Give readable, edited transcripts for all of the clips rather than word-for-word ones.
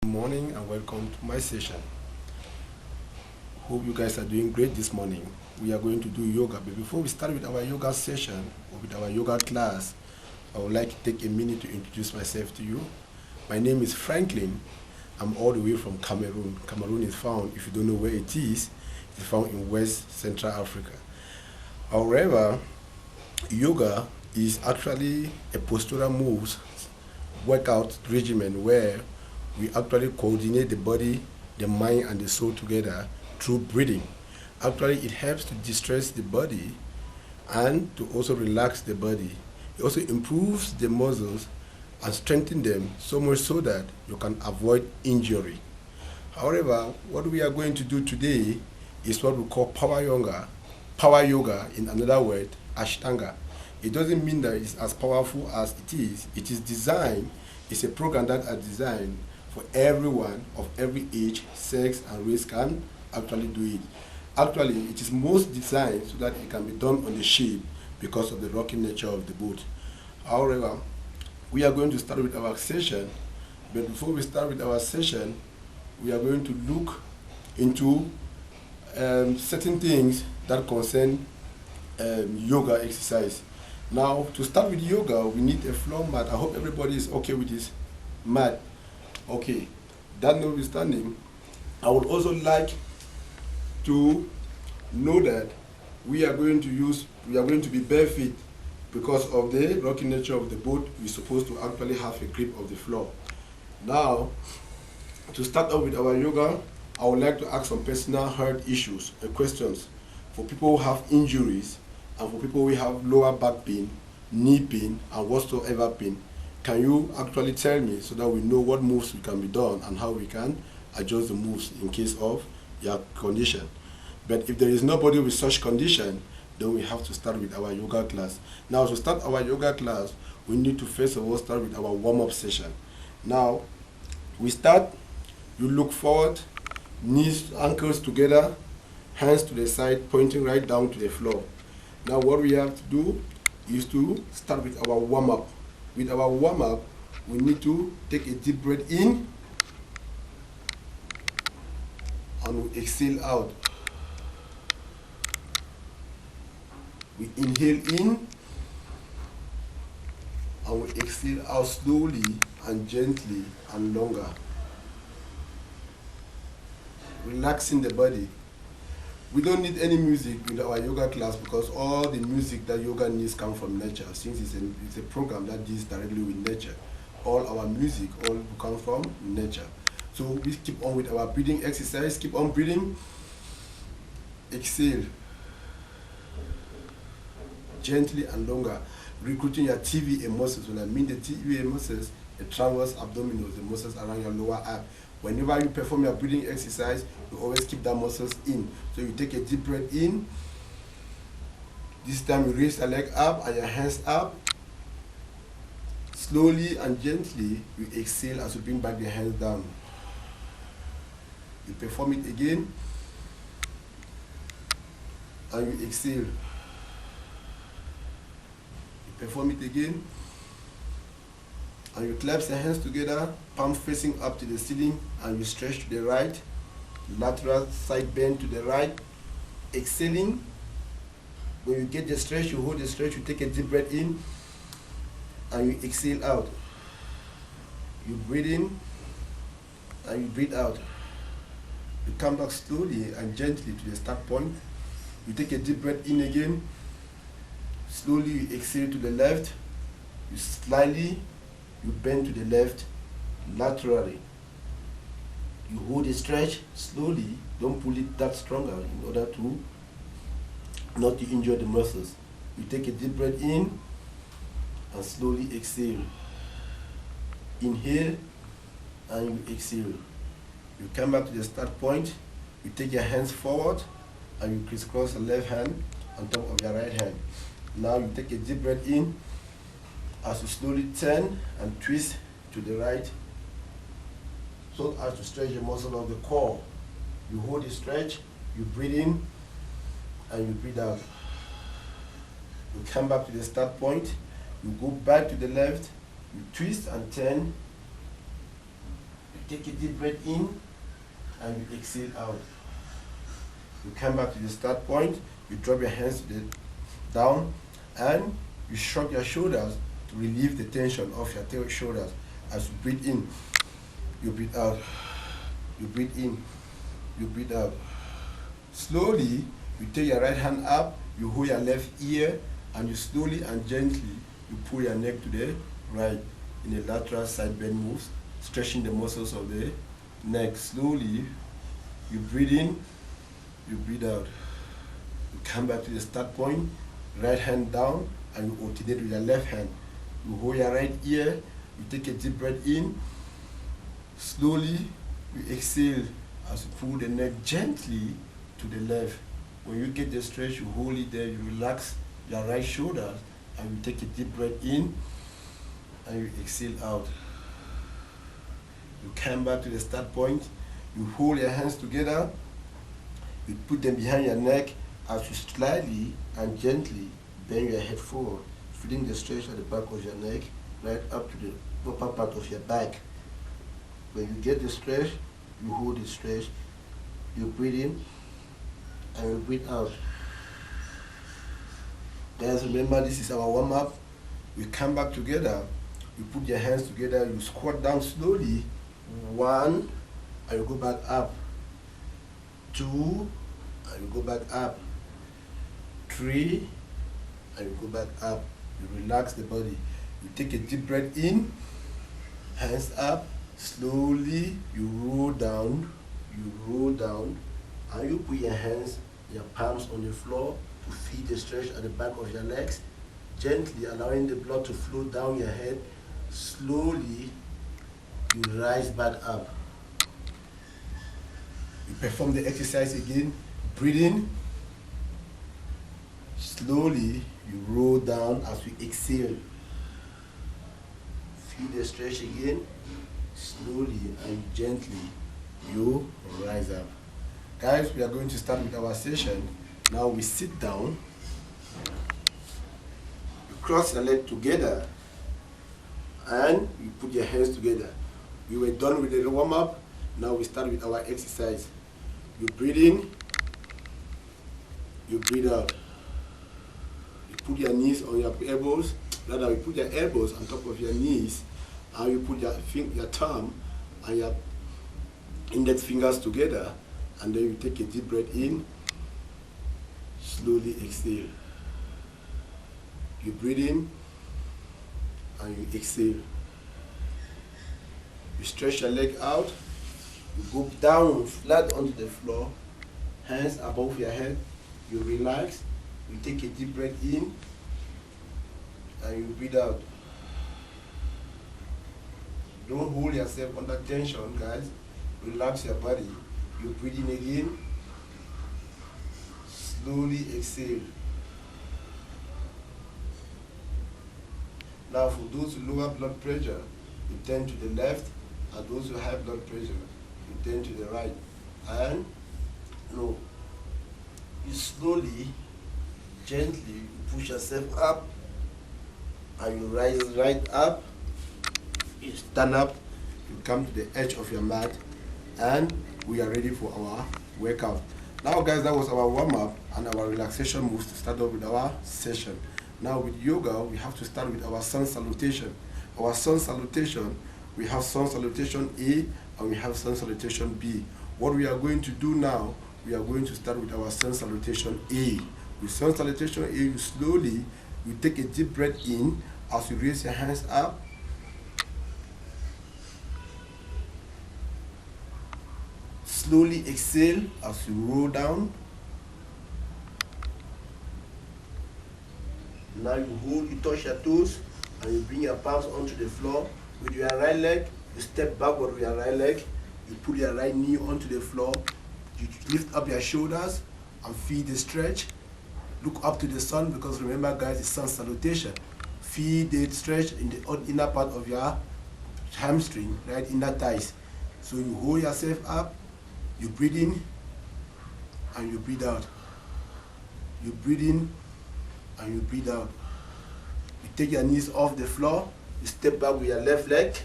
Good morning and welcome to my session. Hope you guys are doing great this morning. We are going to do yoga, but before we start with our yoga session or with our yoga class, I would like to take a minute to introduce myself to you. My name is Franklin. I'm all the way from Cameroon. Cameroon is found, if you don't know where it is, it's found in West Central Africa. However, yoga is actually a postural moves workout regimen where we actually coordinate the body, the mind, and the soul together through breathing. Actually, it helps to distress the body and to also relax the body. It also improves the muscles and strengthen them so much so that you can avoid injury. However, what we are going to do today is what we call power yoga in another word, Ashtanga. It doesn't mean that it's as powerful as it is. It is designed, it's a program that is designed for everyone of every age, sex, and race can actually do it. Actually, it is most designed so that it can be done on the ship because of the rocking nature of the boat. However, we are going to start with our session, but before we start with our session, we are going to look into certain things that concern yoga exercise. Now, to start with yoga, we need a floor mat. I hope everybody is okay with this mat. Okay, that notwithstanding, I would also like to know that we are going to be bare feet because of the rocking nature of the boat. We're supposed to actually have a grip of the floor. Now, to start off with our yoga, I would like to ask some personal health issues and questions for people who have injuries and for people who have lower back pain, knee pain, and whatsoever pain. Can you actually tell me so that we know what moves can be done and how we can adjust the moves in case of your condition? But if there is nobody with such condition, then we have to start with our yoga class. Now, to start our yoga class, we need to first of all start with our warm-up session. Now, we start, you look forward, knees, ankles together, hands to the side, pointing right down to the floor. Now, what we have to do is to start with our warm-up. With our warm-up, we need to take a deep breath in and we exhale out. We inhale in and we exhale out slowly and gently and longer. Relaxing the body. We don't need any music in our yoga class because all the music that yoga needs come from nature. Since it's a program that deals directly with nature, all our music all come from nature. So we keep on with our breathing exercise. Keep on breathing. Exhale. Gently and longer. Recruiting your TVA muscles. When I mean the TVA muscles, the transverse abdominals, the muscles around your lower abs. Whenever you perform your breathing exercise, you always keep that muscles in. So you take a deep breath in. This time you raise your leg up and your hands up. Slowly and gently, you exhale as you bring back the hands down. You perform it again. And you exhale. You perform it again. And you clasp your hands together, palm facing up to the ceiling, and you stretch to the right, lateral side bend to the right, exhaling. When you get the stretch, you hold the stretch, you take a deep breath in, and you exhale out. You breathe in, and you breathe out. You come back slowly and gently to the start point. You take a deep breath in again, slowly you exhale to the left, you slightly you bend to the left laterally. You hold the stretch slowly, don't pull it that stronger in order to not to injure the muscles. You take a deep breath in and slowly exhale. Inhale and you exhale. You come back to the start point, you take your hands forward and you crisscross the left hand on top of your right hand. Now you take a deep breath in as you slowly turn and twist to the right so as to stretch the muscle of the core. You hold the stretch, you breathe in and you breathe out. You come back to the start point, you go back to the left, you twist and turn take a deep breath in and you exhale out. You come back to the start point, you drop your hands down and you shrug your shoulders to relieve the tension of your shoulders. As you breathe in, you breathe out. You breathe in, you breathe out. Slowly, you take your right hand up, you hold your left ear, and you slowly and gently, you pull your neck to the right in a lateral side bend moves, stretching the muscles of the neck. Slowly, you breathe in, you breathe out. You come back to the start point, right hand down, and you alternate with your left hand. You hold your right ear, you take a deep breath in, slowly, you exhale as you pull the neck gently to the left. When you get the stretch, you hold it there, you relax your right shoulder, and you take a deep breath in, and you exhale out. You come back to the start point, you hold your hands together, you put them behind your neck as you slightly and gently bend your head forward, feeling the stretch at the back of your neck, right up to the upper part of your back. When you get the stretch, you hold the stretch, you breathe in, and you breathe out. Guys, remember this is our warm-up. We come back together, you put your hands together, you squat down slowly, 1, and you go back up, 2, and you go back up, 3, and you go back up. You relax the body. You take a deep breath in, hands up, slowly you roll down, and you put your hands, your palms on the floor to feel the stretch at the back of your legs, gently allowing the blood to flow down your head. Slowly, you rise back up. You perform the exercise again, breathe in, slowly you roll down as we exhale. Feel the stretch again, slowly and gently you rise up. Guys, we are going to start with our session. Now we sit down, you cross your leg together, and you put your hands together. We were done with the warm-up, now we start with our exercise. You breathe in, you breathe out. You put your knees on your elbows, rather you put your elbows on top of your knees, and you put your thumb and your index fingers together, and then you take a deep breath in, slowly exhale. You breathe in and you exhale. You stretch your leg out, you go down flat onto the floor, hands above your head, you relax, you take a deep breath in and you breathe out. Don't hold yourself under tension, guys. Relax your body. You breathe in again, slowly exhale. Now for those with lower blood pressure, you turn to the left, and those who have blood pressure, you turn to the right. And you slowly, gently, you push yourself up, and you rise right up, you stand up, you come to the edge of your mat, and we are ready for our workout. Now guys, that was our warm-up and our relaxation moves to start off with our session. Now with yoga, we have to start with our sun salutation. Our sun salutation, we have sun salutation A and we have sun salutation B. What we are going to do now, we are going to start with our sun salutation A. With sun salutation A, you slowly, you take a deep breath in as you raise your hands up. Slowly exhale as you roll down. Now you hold, you touch your toes, and you bring your palms onto the floor. With your right leg, you step backward with your right leg. You put your right knee onto the floor. You lift up your shoulders and feel the stretch. Look up to the sun, because remember guys, it's sun salutation. Feel the stretch in the inner part of your hamstring, right, inner thighs. So you hold yourself up. You breathe in and you breathe out. You breathe in and you breathe out. You take your knees off the floor. You step back with your left leg,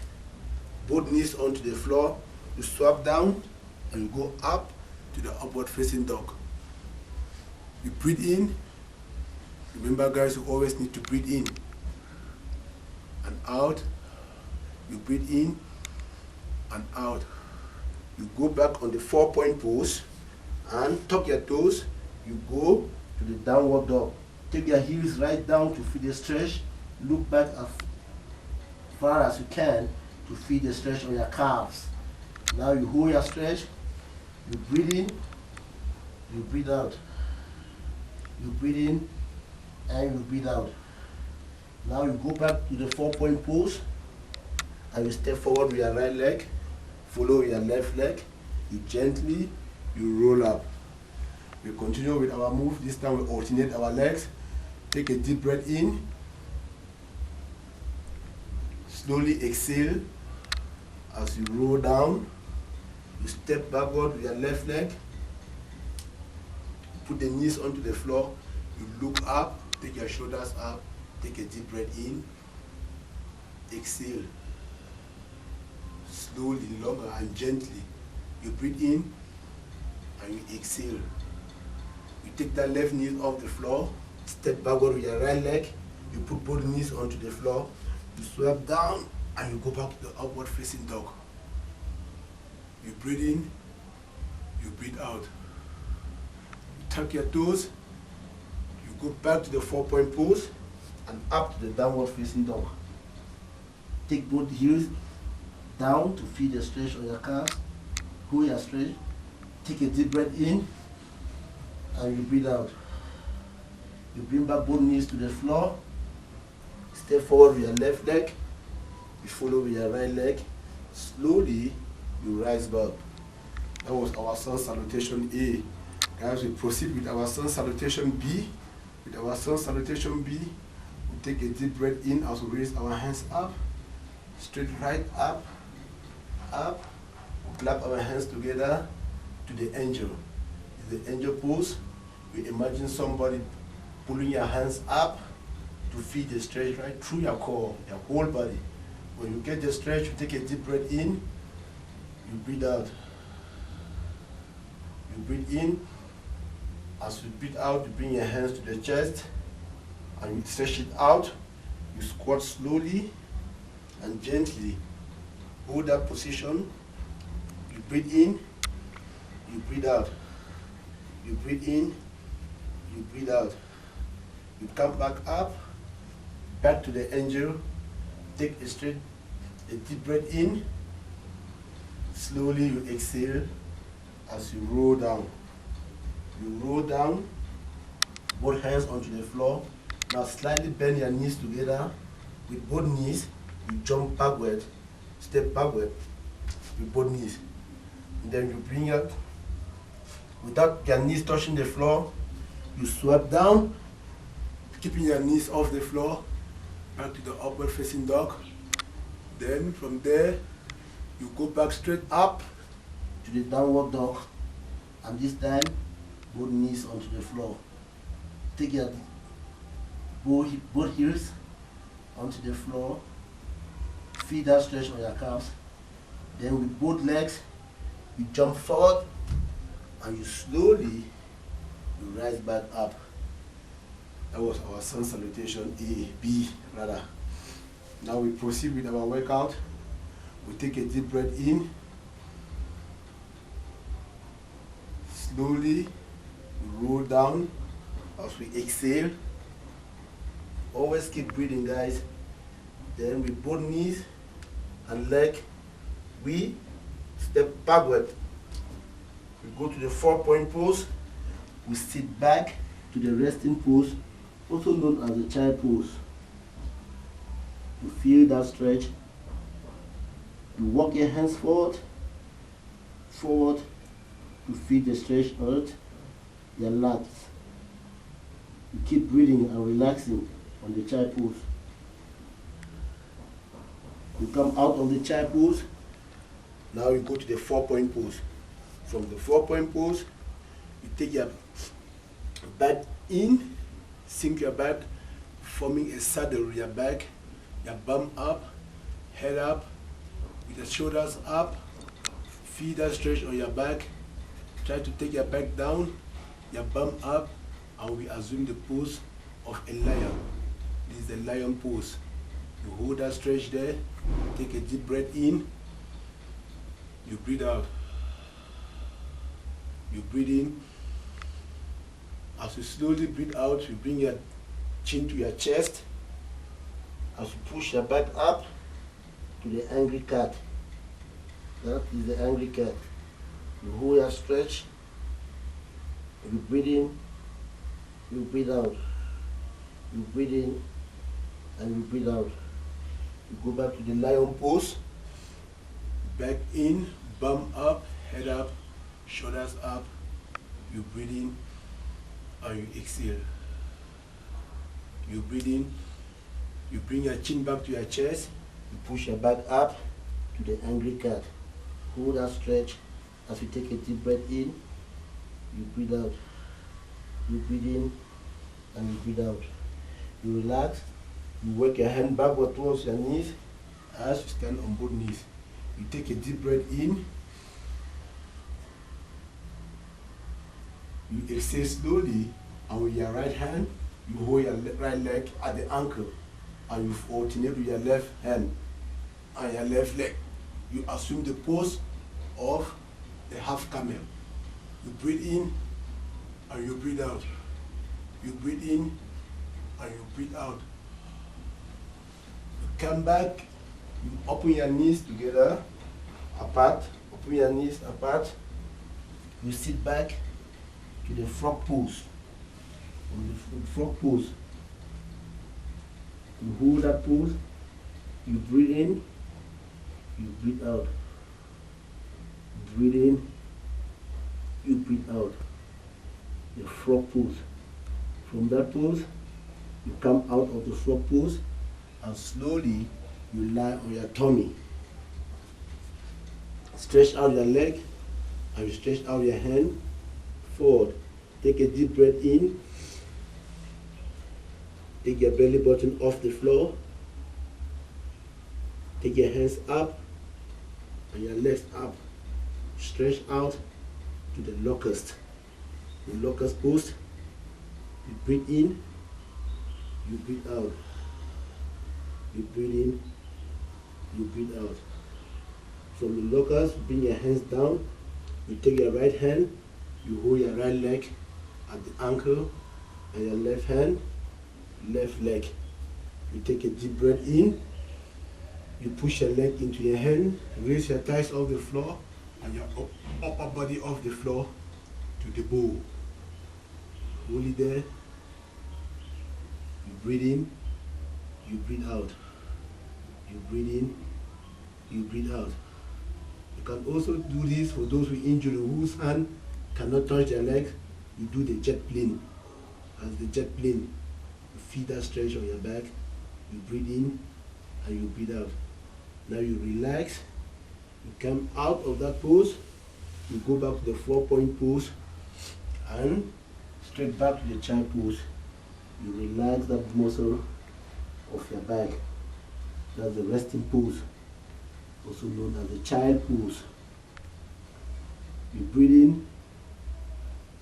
both knees onto the floor. You swap down and you go up to the upward facing dog. You breathe in. Remember guys, you always need to breathe in and out. You breathe in and out. You go back on the 4-point pose and tuck your toes. You go to the downward dog. Take your heels right down to feel the stretch. Look back as far as you can to feel the stretch on your calves. Now you hold your stretch. You breathe in. You breathe out. You breathe in and you breathe out. Now you go back to the 4-point pose and you step forward with your right leg. Follow your left leg. You gently, you roll up. We continue with our move. This time we alternate our legs. Take a deep breath in. Slowly exhale as you roll down. You step backward with your left leg. Put the knees onto the floor. You look up, take your shoulders up. Take a deep breath in. Exhale. Slowly, longer and gently. You breathe in and you exhale. You take that left knee off the floor. Step backward with your right leg. You put both knees onto the floor. You swap down and you go back to the upward facing dog. You breathe in, you breathe out. You tuck your toes. You go back to the 4-point pose and up to the downward facing dog. Take both heels down to feel the stretch on your calves. Hold your stretch. Take a deep breath in and you breathe out. You bring back both knees to the floor. Step forward with your left leg. You follow with your right leg. Slowly, you rise back. That was our sun salutation A. Guys, we proceed with our sun salutation B. With our sun salutation B, we take a deep breath in as we raise our hands up. Straight right up, up. We clap our hands together to the angel. In the angel pose, we imagine somebody pulling your hands up to feel the stretch right through your core, your whole body. When you get the stretch, you take a deep breath in, you breathe out. You breathe in. As you breathe out, you bring your hands to the chest and you stretch it out. You squat slowly and gently. Hold that position. You breathe in, you breathe out. You breathe in, you breathe out. You come back up, back to the angel. Take a deep breath in. Slowly you exhale as you roll down. You roll down, both hands onto the floor. Now slightly bend your knees together. With both knees, you jump backward, step backward with both knees. And then you bring up, without your knees touching the floor, you swap down, keeping your knees off the floor, back to the upward facing dog. Then from there, you go back straight up to the downward dog. And this time, both knees onto the floor. Take your both heels onto the floor. Feel that stretch on your calves. Then with both legs, you jump forward and you slowly you rise back up. That was our sun salutation B rather. Now we proceed with our workout. We take a deep breath in. Slowly we roll down as we exhale. Always keep breathing, guys. Then with both knees and leg, we step backward. We go to the 4-point pose. We sit back to the resting pose, also known as the child pose. You feel that stretch. You walk your hands forward to feel the stretch out your lats. You keep breathing and relaxing on the child pose. You come out of the child pose. Now you go to the 4-point pose. From the 4-point pose, you take your back in, sink your back, forming a saddle with your back, your bum up, head up, with the shoulders up, Feel that stretch on your back. Try to take your back down, your bum up, and we assume the pose of a lion. This is the lion pose. You hold that stretch there, take a deep breath in, you breathe out. You breathe in. As you slowly breathe out, you bring your chin to your chest. As you push your back up to the angry cat. That is the angry cat. You hold your stretch, you breathe in, you breathe out. You breathe in and you breathe out. You go back to the lion pose. Back in, bum up, head up, shoulders up. You breathe in and you exhale. You breathe in, you bring your chin back to your chest, you push your back up to the angry cat. Hold that stretch. As you take a deep breath in, you breathe out. You breathe in and you breathe out. You relax, you work your hand backward towards your knees as you stand on both knees. You take a deep breath in, you exhale slowly, and with your right hand, you hold your right leg at the ankle, and you alternate with your left hand and your left leg. You assume the pose of the half camel. You breathe in and you breathe out. You breathe in and you breathe out. You come back, you open your knees together, apart, open your knees apart. You sit back to the frog pose. From the frog pose, you hold that pose, you breathe in, you breathe out. Breathe in, you breathe out. The frog pose. From that pose, you come out of the frog pose and slowly you lie on your tummy. Stretch out your leg and you stretch out your hand forward. Take a deep breath in. Take your belly button off the floor. Take your hands up and your legs up. Stretch out to the locust. The locust pose. You breathe in, you breathe out. You breathe in, you breathe out. From the locust, bring your hands down. You take your right hand, you hold your right leg at the ankle, and your left hand, left leg. You take a deep breath in. You push your leg into your hand, raise your thighs off the floor, and your upper body off the floor to the bow. Hold it there. You breathe in, you breathe out. You breathe in, you breathe out. You can also do this for those with injury whose hand cannot touch their legs. You do the jet plane. As the jet plane, you feel that stretch on your back. You breathe in and you breathe out. Now you relax. You come out of that pose. You go back to the 4-point pose and straight back to the child pose. You relax that muscle of your back. That's the resting pose, also known as the child pose. You breathe in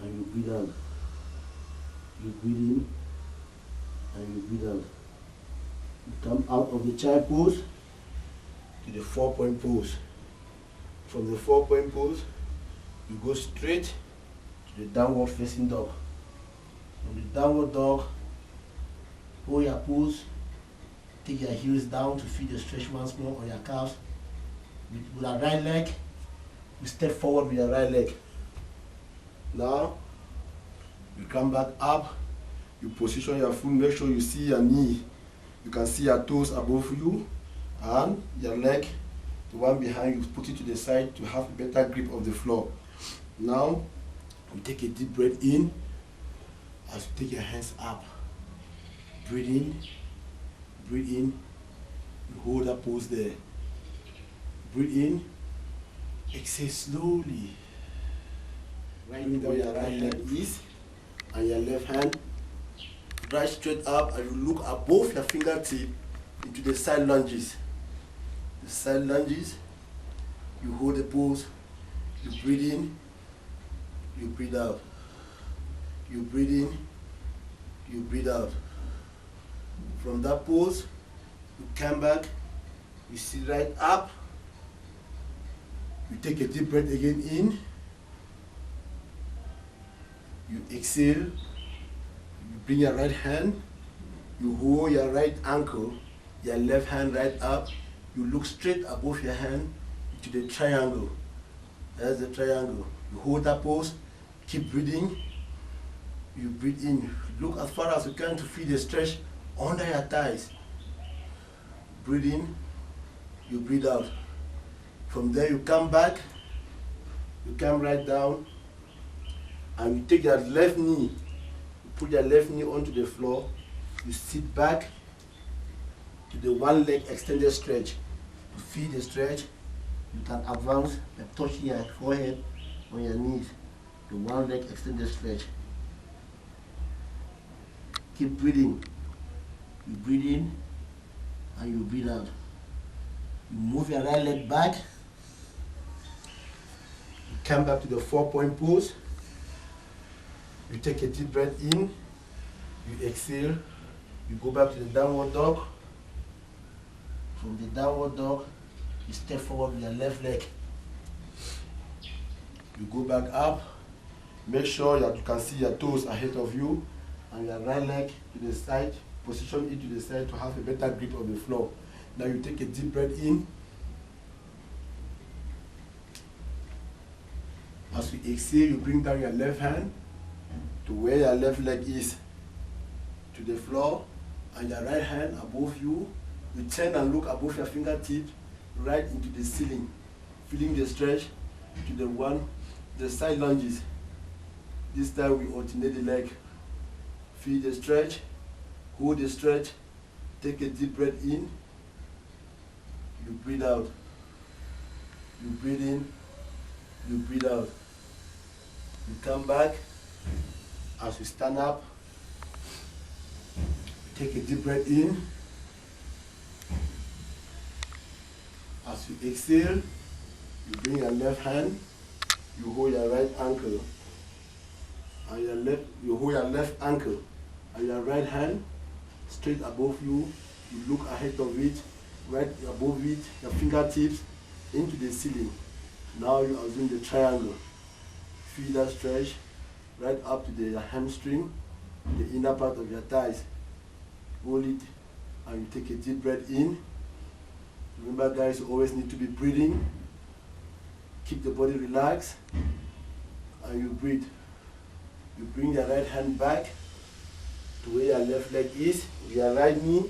and you breathe out. You breathe in and you breathe out. You come out of the child pose to the 4-point pose. From the 4-point pose, you go straight to the downward facing dog. From the downward dog, hold your pose, take your heels down to feel the stretch once more on your calves. With your right leg, you step forward with your right leg. Now, you come back up, you position your foot, make sure you see your knee. You can see your toes above you, and your leg, the one behind you, put it to the side to have a better grip of the floor. Now, you take a deep breath in as you take your hands up. Breathe in, you hold that pose there. Breathe in, exhale slowly. Right where your right leg is, and your left hand. Right straight up, and you look above your fingertip into the side lunges. The side lunges, you hold the pose, You breathe in, you breathe out. You breathe in, you breathe out. From that pose, you come back, you sit right up, you take a deep breath again in, you exhale, you bring your right hand, you hold your right ankle, your left hand right up, you look straight above your hand to the triangle. That's the triangle. You hold that pose, keep breathing, you breathe in, look as far as you can to feel the stretch under your thighs. Breathe in, you breathe out. From there you come back, you come right down, and you take your left knee, you put your left knee onto the floor, you sit back to the one leg extended stretch. To feel the stretch, you can advance by touching your forehead on your knees. The one leg extended stretch. Keep breathing. You breathe in and you breathe out. You move your right leg back. You come back to the 4-point pose. You take a deep breath in. You exhale. You go back to the downward dog. From the downward dog, you step forward with your left leg. You go back up. Make sure that you can see your toes ahead of you and your right leg to the side. Position it to the side to have a better grip on the floor. Now you take a deep breath in. As you exhale, you bring down your left hand to where your left leg is, to the floor, and your right hand above you. You turn and look above your fingertips right into the ceiling, feeling the stretch to the side lunges. This time we alternate the leg. Feel the stretch, hold the stretch, take a deep breath in, you breathe out. You breathe in, you breathe out. You come back. As you stand up, take a deep breath in. As you exhale, you bring your left hand, you hold your right ankle, and you hold your left ankle and your right hand straight above you. You look ahead of it, right above it, your fingertips into the ceiling. Now you assume the triangle. Feel that stretch right up to the hamstring, the inner part of your thighs. Hold it and you take a deep breath in. Remember guys, you always need to be breathing. Keep the body relaxed and you breathe. You bring your right hand back to where your left leg is. With your right knee,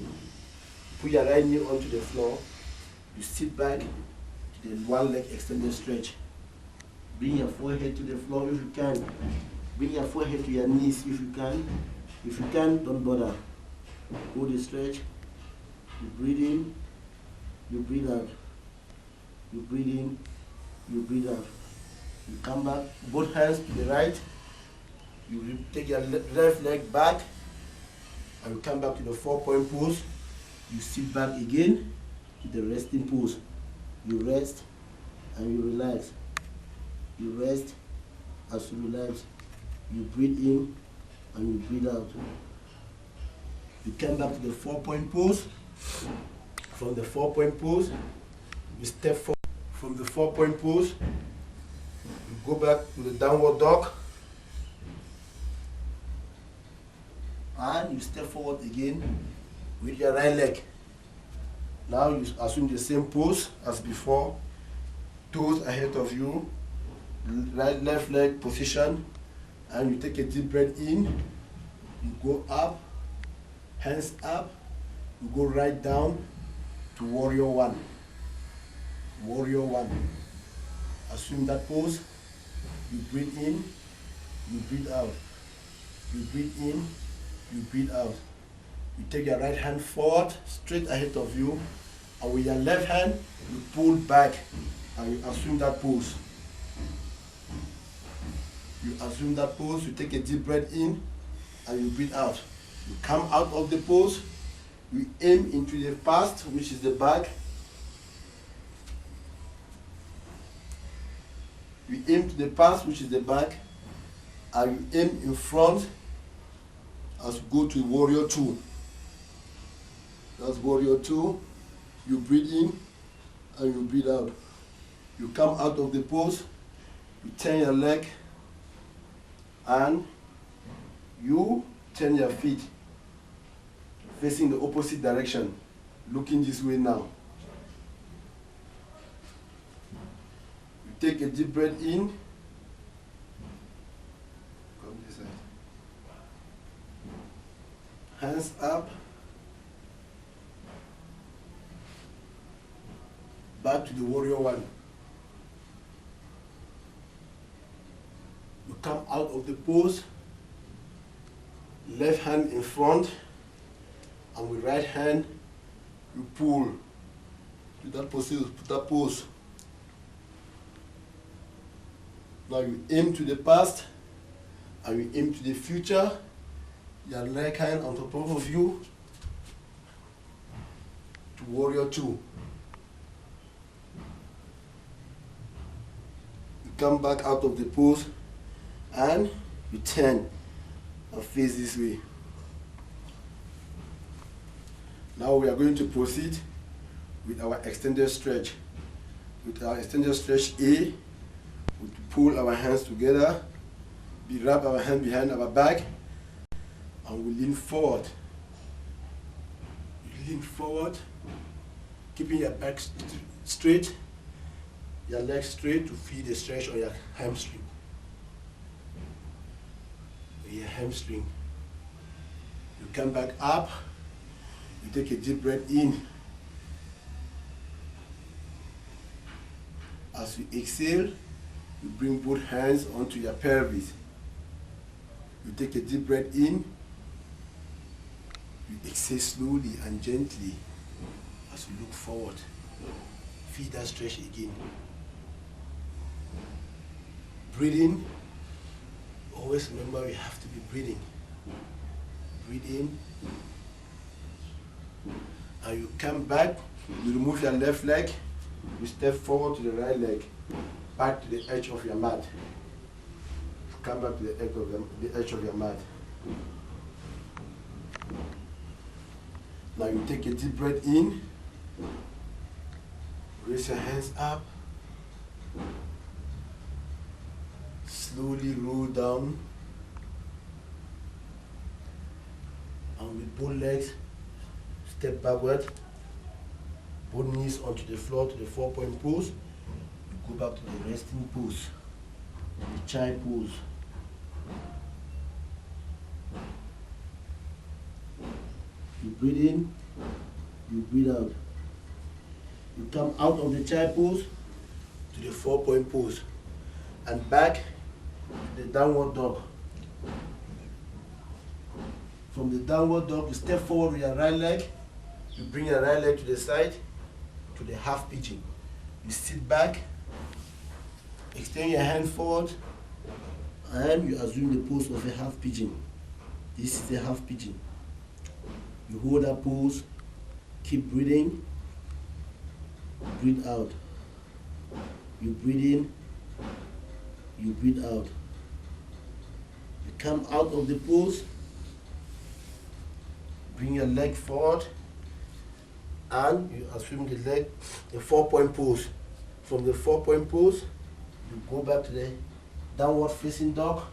put your right knee onto the floor. You sit back to the one leg extended stretch. Bring your forehead to the floor if you can. Bring your forehead to your knees if you can. If you can't, don't bother. Hold the stretch. You breathe in, you breathe out. You breathe in, you breathe out. You come back, both hands to the right. You take your left leg back and you come back to the 4-point pose. You sit back again to the resting pose. You rest and you relax. You rest as you relax. You breathe in and you breathe out. You come back to the 4-point pose. From the 4-point pose, you step forward. From the 4-point pose, you go back to the downward dog. And you step forward again with your right leg. Now you assume the same pose as before. Toes ahead of you, right left leg position, and you take a deep breath in. You go up, hands up, you go right down to warrior one. Warrior one. Assume that pose. You breathe in, you breathe out. You breathe in, you breathe out. You take your right hand forward, straight ahead of you, and with your left hand, you pull back and you assume that pose. You assume that pose, you take a deep breath in and you breathe out. You come out of the pose, you aim into the past, which is the back. You aim to the past, which is the back, and you aim in front as you go to warrior two. That's warrior two. You breathe in and you breathe out. You come out of the pose, you turn your leg, and you turn your feet facing the opposite direction, looking this way now. You take a deep breath in, come this side, hands up, back to the warrior one. You come out of the pose, left hand in front, and with right hand you pull to that pose. Now you aim to the past and you aim to the future. Your right hand on top of you to warrior two. You come back out of the pose and you turn and face this way. Now we are going to proceed with our extended stretch. With our extended stretch A, we pull our hands together, we wrap our hand behind our back, and we lean forward. You lean forward, keeping your back straight, your legs straight to feel the stretch on your hamstring. Your hamstring. You come back up, you take a deep breath in. As you exhale, you bring both hands onto your pelvis. You take a deep breath in, you exhale slowly and gently as you look forward. Feel that stretch again. Breathe in. Always remember we have to be breathing. Breathe in. And you come back, you remove your left leg, you step forward to the right leg, back to the edge of your mat. Come back to the edge of your mat. Now you take a deep breath in, raise your hands up, slowly roll down, and with both legs, step backward, both knees onto the floor to the 4-point pose. You go back to the resting pose, the child pose. You breathe in, you breathe out. You come out of the child pose to the 4-point pose and back to the downward dog. From the downward dog, you step forward with your right leg, you bring your right leg to the side, to the half pigeon. You sit back, extend your hand forward, and you assume the pose of a half pigeon. This is the half pigeon. You hold that pose, keep breathing, breathe out. You breathe in, you breathe out. You come out of the pose, bring your leg forward, and you assume the 4-point pose. From the 4-point pose, you go back to the downward facing dog.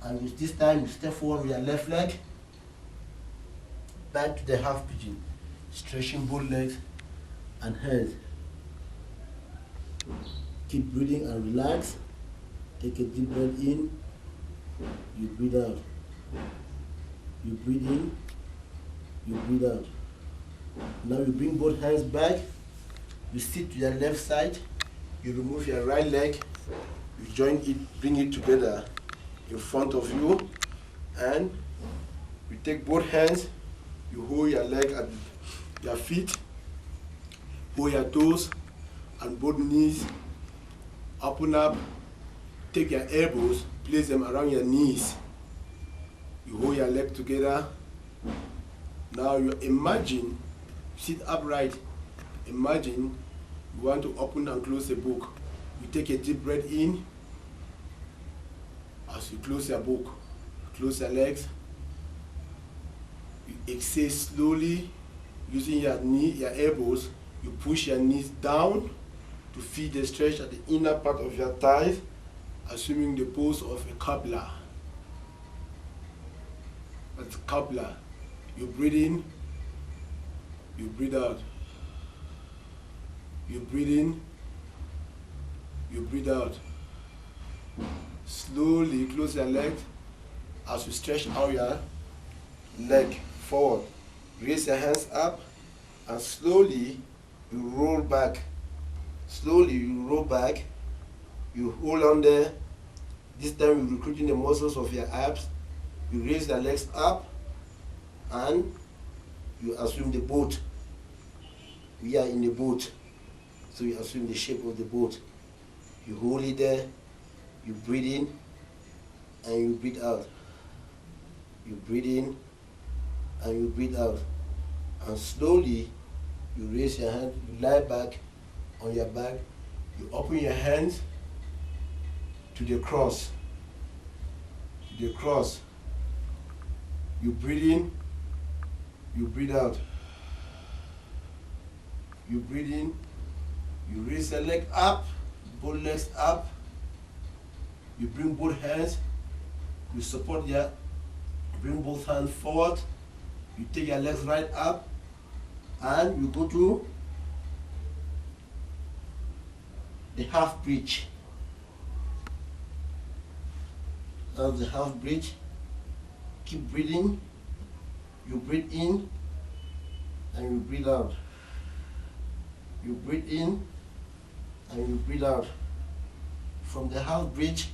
And with this time, you step forward with your left leg, back to the half pigeon, stretching both legs and hands. Keep breathing and relax. Take a deep breath in, you breathe out. You breathe in, you breathe out. Now you bring both hands back, you sit to your left side, you remove your right leg, you join it, bring it together in front of you, and you take both hands, you hold your leg at your feet, hold your toes and both knees, open up, take your elbows, place them around your knees. You hold your leg together. Now you imagine, sit upright, imagine You want to open and close the book. You take a deep breath in. As you close your book, close your legs. You exhale slowly, using your knee, your elbows. You push your knees down to feel the stretch at the inner part of your thighs, assuming the pose of a cobbler. That's cobbler. You breathe in, you breathe out. You breathe in, you breathe out. Slowly close your legs as you stretch out your leg forward. Raise your hands up and slowly you roll back. Slowly you roll back. You hold on there. This time you're recruiting the muscles of your abs. You raise your legs up and you assume the boat. We are in the boat. So you assume the shape of the boat. You hold it there. You breathe in and you breathe out. You breathe in and you breathe out. And slowly you raise your hand, you lie back on your back, you open your hands to the cross. To the cross. You breathe in, you breathe out. You breathe in, you raise your leg up, both legs up. You bring both hands, you support your, bring both hands forward, you take your legs right up, and you go to the half bridge. That's the half bridge. Keep breathing. You breathe in and you breathe out. You breathe in and you breathe out. From the half bridge,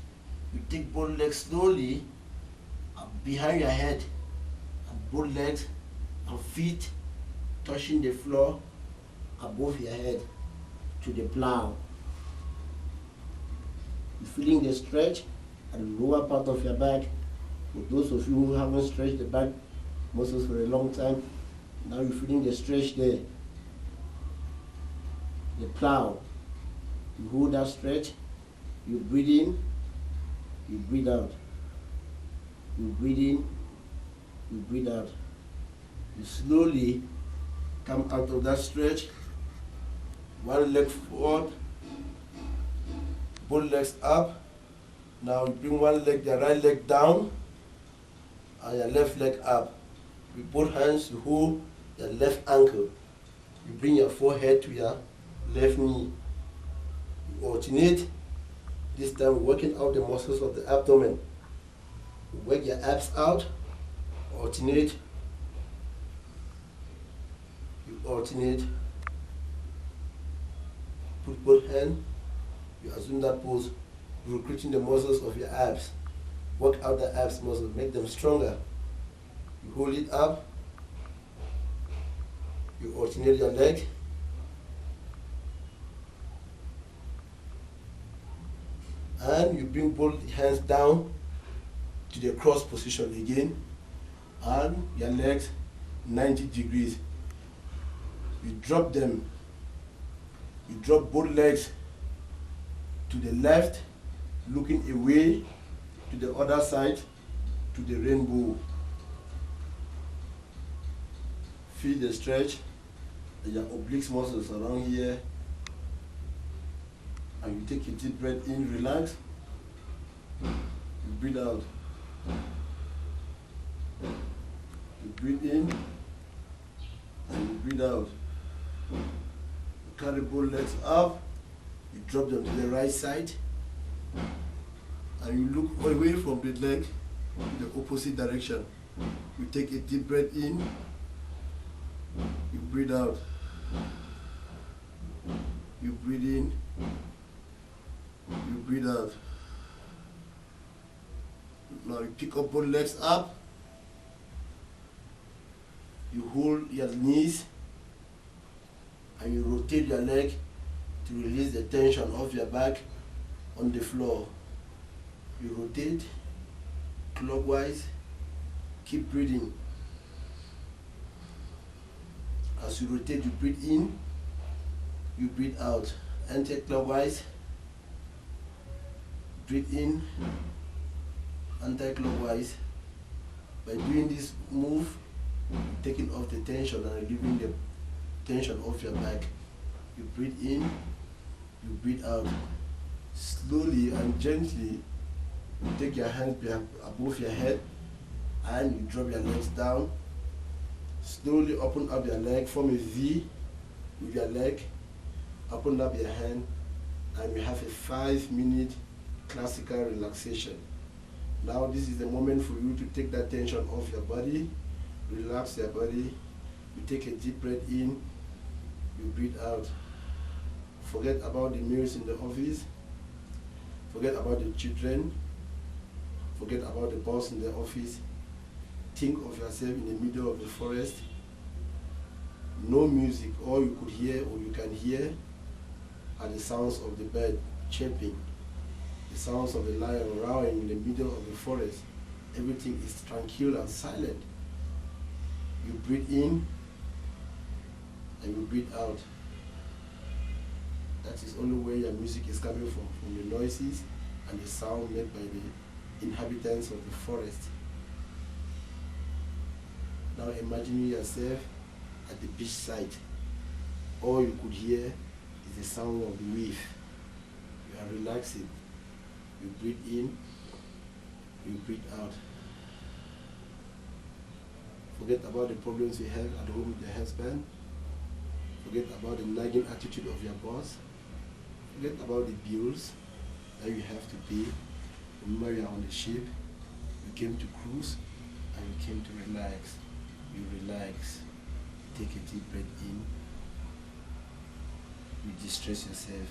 you take both legs slowly behind your head, and both legs and feet touching the floor above your head to the plow. You're feeling the stretch at the lower part of your back. For those of you who haven't stretched the back muscles for a long time, now you're feeling the stretch there. The plow. You hold that stretch, you breathe in, you breathe out. You breathe in, you breathe out. You slowly come out of that stretch. One leg forward, both legs up. Now you bring one leg, the right leg down, and your left leg up. With both hands, you hold your left ankle. You bring your forehead to your left knee. You alternate. This time working out the muscles of the abdomen. You work your abs out, alternate. You alternate. Put both hands, you assume that pose, recruiting the muscles of your abs. Work out the abs muscles, make them stronger. You hold it up, you alternate your leg. And you bring both hands down to the cross position again, and your legs 90 degrees. You drop them. You drop both legs to the left, looking away to the other side, to the rainbow. Feel the stretch in your oblique muscles around here. And you take a deep breath in, relax. You breathe out. You breathe in and you breathe out. You carry both legs up. You drop them to the right side. And you look away from the leg in the opposite direction. You take a deep breath in. You breathe out. You breathe in. You breathe out. Now you pick up both legs up. You hold your knees and you rotate your leg to release the tension of your back on the floor. You rotate clockwise. Keep breathing. As you rotate, you breathe in You breathe out. Anti-clockwise. Breathe in. Anti-clockwise. By doing this move, taking off the tension and relieving the tension off your back. You breathe in, you breathe out. Slowly and gently, you take your hands above your head and you drop your legs down. Slowly open up your leg, form a V with your leg. Open up your hand and you have a 5-minute classical relaxation. Now this is the moment for you to take that tension off your body, relax your body. You take a deep breath in, you breathe out. Forget about the meals in the office, forget about the children, forget about the boss in the office. Think of yourself in the middle of the forest. No music, all you could hear or you can hear are the sounds of the bird chirping, the sounds of the lion roaring in the middle of the forest. Everything is tranquil and silent. You breathe in and you breathe out. That is only where your music is coming from the noises and the sound made by the inhabitants of the forest. Now imagine yourself at the beach side. All you could hear is the sound of the wave. You are relaxing. You breathe in, you breathe out. Forget about the problems you have at home with your husband. Forget about the nagging attitude of your boss. Forget about the bills that you have to pay. Remember you are on the ship. You came to cruise and you came to relax. You relax. Take a deep breath in. You distress yourself.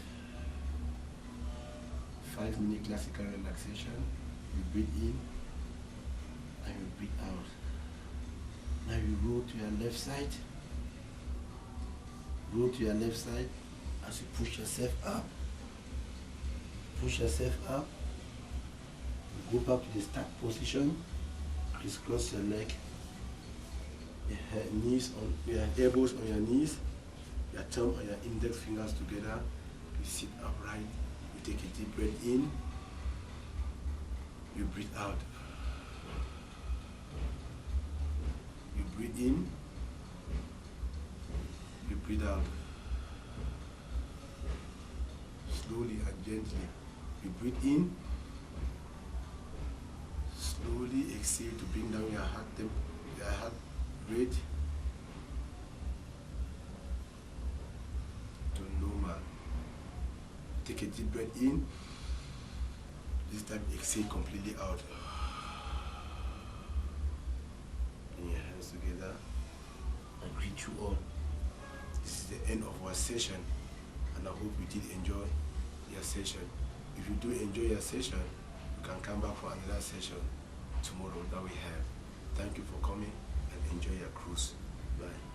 5-minute classical relaxation. You breathe in and you breathe out. Now you roll to your left side. Roll to your left side as you push yourself up. Push yourself up. You go back to the start position. Crisscross your leg. Your elbows on your knees. Your thumb and your index fingers together. You sit upright. You take a deep breath in. You breathe out. You breathe in. You breathe out. Slowly and gently. You breathe in. Slowly exhale to bring down your heart rate to normal. Take a deep breath in. This time exhale completely out. Bring your hands together and greet you all. This is the end of our session and I hope you did enjoy your session. If you do enjoy your session, you can come back for another session tomorrow that we have. Thank you for coming and enjoy your cruise. Bye.